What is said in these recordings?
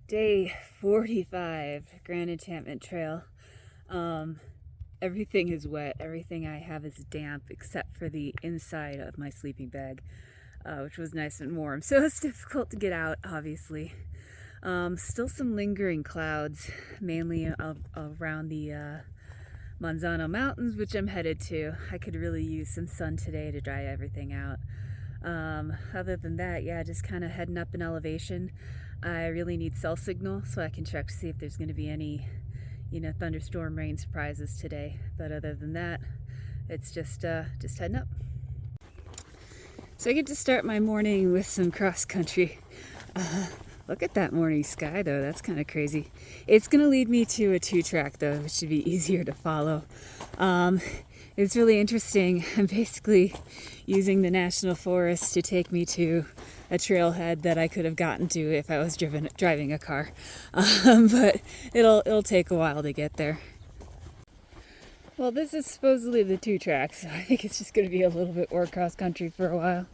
Day 45, Grand Enchantment Trail. Everything is wet. Everything I have is damp except for the inside of my sleeping bag, which was nice and warm. So it's difficult to get out, obviously. Still some lingering clouds, mainly around the Manzano Mountains, which I'm headed to. I could really use some sun today to dry everything out. Other than that, yeah, just kind of heading up in elevation. I really need cell signal so I can check to see if there's going to be any, thunderstorm rain surprises today. But other than that, it's just heading up. So I get to start my morning with some cross country. Look at that morning sky though, that's kind of crazy. It's going to lead me to a 2-track though, which should be easier to follow. It's really interesting. I'm basically using the national forest to take me to a trailhead that I could have gotten to if I was driving a car. But it'll take a while to get there. Well, this is supposedly the 2-track, so I think it's just going to be a little bit more cross country for a while.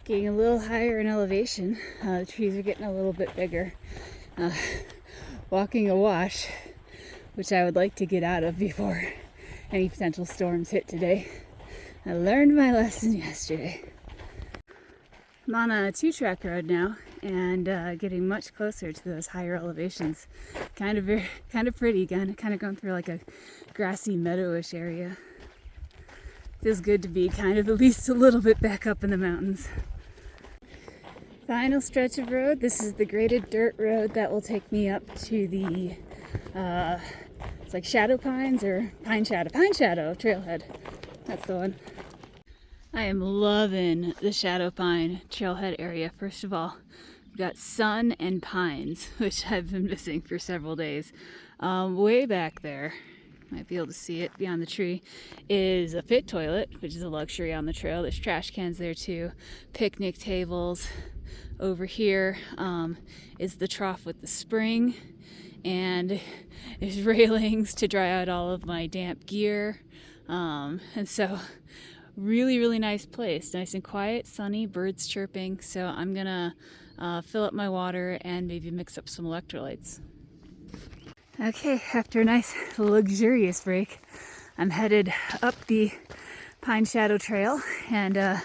Getting a little higher in elevation. The trees are getting a little bit bigger. Walking a wash, which I would like to get out of before any potential storms hit today. I learned my lesson yesterday. I'm on a 2-track road now and getting much closer to those higher elevations. Kind of pretty, kind of going through like a grassy meadowish area. Feels good to be kind of at least a little bit back up in the mountains. Final stretch of road. This is the graded dirt road that will take me up to the it's like Shadow Pines or Pine Shadow Trailhead. That's the one. I am loving the Shadow Pine Trailhead area. First of all, we've got sun and pines, which I've been missing for several days. Way back there, might be able to see it beyond the tree, is a pit toilet, which is a luxury on the trail. There's trash cans there too, picnic tables. Over here is the trough with the spring, and there's railings to dry out all of my damp gear. And so really, really nice place. Nice and quiet, sunny, birds chirping. So I'm gonna fill up my water and maybe mix up some electrolytes. Okay, after a nice luxurious break, I'm headed up the Pine Shadow Trail and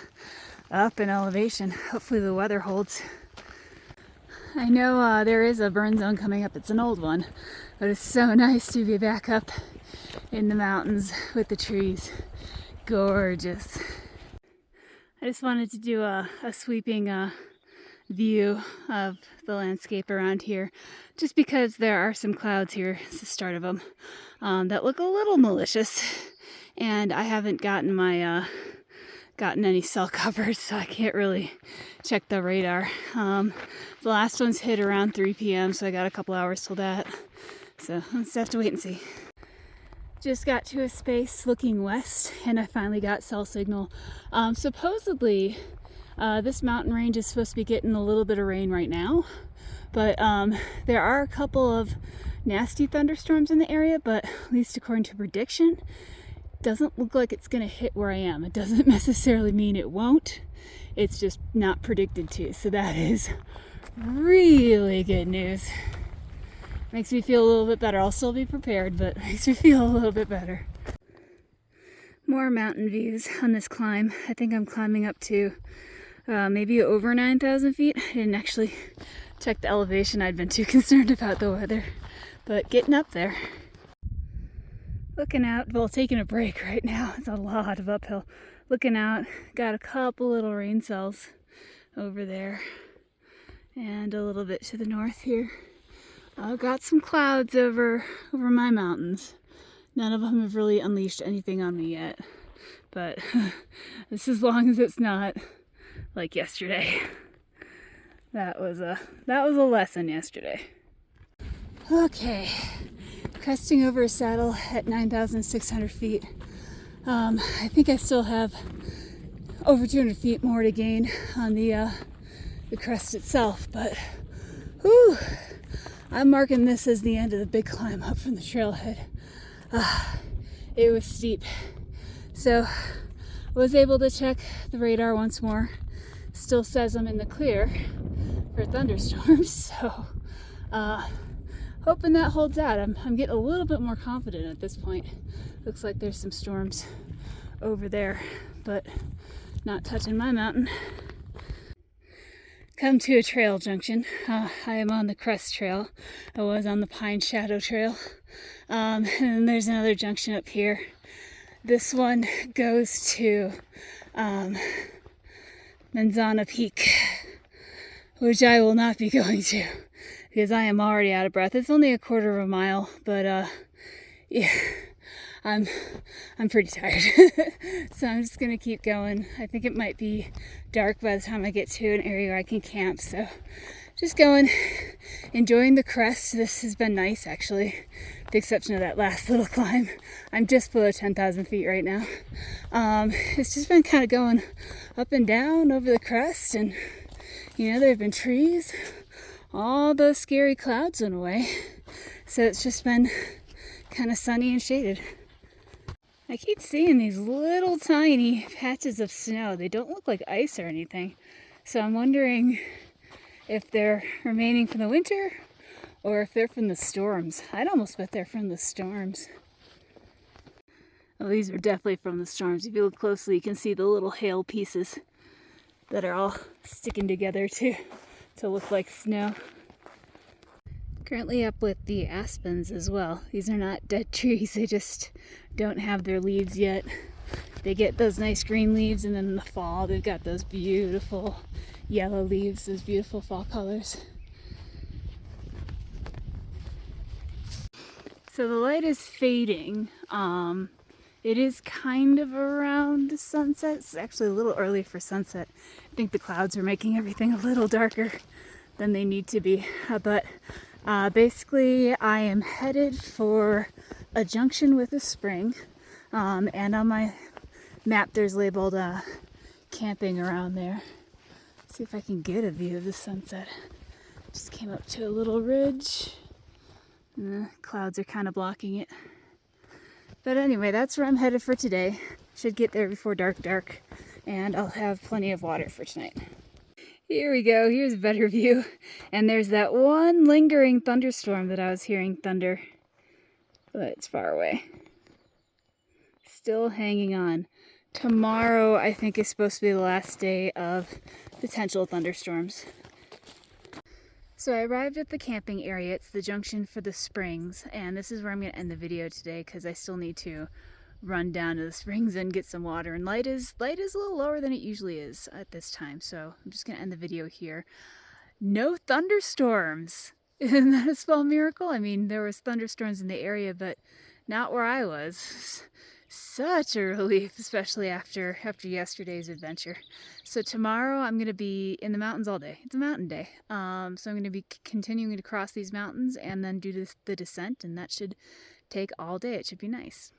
up in elevation. Hopefully the weather holds. I know there is a burn zone coming up. It's an old one, but it's so nice to be back up in the mountains with the trees. Gorgeous. I just wanted to do a sweeping view of the landscape around here, just because there are some clouds here. It's the start of them that look a little malicious, and I haven't gotten my any cell coverage, so I can't really check the radar. The last one's hit around 3 p.m., so I got a couple hours till that. So let's just have to wait and see. Just got to a space looking west, and I finally got cell signal. Supposedly, this mountain range is supposed to be getting a little bit of rain right now, but there are a couple of nasty thunderstorms in the area, but at least according to prediction, doesn't look like it's going to hit where I am. It doesn't necessarily mean it won't. It's just not predicted to. So that is really good news. Makes me feel a little bit better. I'll still be prepared, but makes me feel a little bit better. More mountain views on this climb. I think I'm climbing up to maybe over 9,000 feet. I didn't actually check the elevation. I'd been too concerned about the weather, but getting up there. Looking out, well, taking a break right now. It's a lot of uphill. Looking out, got a couple little rain cells over there and a little bit to the north here. I've got some clouds over my mountains. None of them have really unleashed anything on me yet, but this as long as it's not like yesterday. That was a lesson yesterday. Okay. Cresting over a saddle at 9,600 feet. I think I still have over 200 feet more to gain on the crest itself, but whew, I'm marking this as the end of the big climb up from the trailhead. It was steep. So I was able to check the radar once more. Still says I'm in the clear for thunderstorms, so hoping that holds out. I'm getting a little bit more confident at this point. Looks like there's some storms over there, but not touching my mountain. Come to a trail junction. I am on the Crest Trail. I was on the Pine Trail. And then there's another junction up here. This one goes to Manzano Peak, which I will not be going to because I am already out of breath. It's only a quarter of a mile, but yeah, I'm pretty tired. So I'm just gonna keep going. I think it might be dark by the time I get to an area where I can camp, so just going, enjoying the crest. This has been nice, actually, with the exception of that last little climb. I'm just below 10,000 feet right now. It's just been kind of going up and down over the crest, and you know, there have been trees. All those scary clouds went away, so it's just been kind of sunny and shaded. I keep seeing these little tiny patches of snow. They don't look like ice or anything, so I'm wondering if they're remaining from the winter or if they're from the storms. I'd almost bet they're from the storms. Oh, these are definitely from the storms. If you look closely, you can see the little hail pieces that are all sticking together to look like snow. Currently up with the aspens as well. These are not dead trees, they just don't have their leaves yet. They get those nice green leaves, and then in the fall they've got those beautiful yellow leaves, those beautiful fall colors. So the light is fading. It is kind of around sunset. It's actually a little early for sunset. I think the clouds are making everything a little darker than they need to be. But basically I am headed for a junction with a spring. And on my map there's labeled camping around there. Let's see if I can get a view of the sunset. Just came up to a little ridge. And the clouds are kind of blocking it. But anyway, that's where I'm headed for today. Should get there before dark, and I'll have plenty of water for tonight. Here we go, here's a better view. And there's that one lingering thunderstorm that I was hearing thunder, but it's far away. Still hanging on. Tomorrow, I think, is supposed to be the last day of potential thunderstorms. So I arrived at the camping area. It's the junction for the springs, and this is where I'm going to end the video today because I still need to run down to the springs and get some water. And light is a little lower than it usually is at this time, so I'm just going to end the video here. No thunderstorms! Isn't that a small miracle? I mean, there was thunderstorms in the area, but not where I was. Such a relief, especially after yesterday's adventure. So tomorrow I'm going to be in the mountains all day. It's a mountain day. So I'm going to be continuing to cross these mountains and then do the descent, and that should take all day. It should be nice.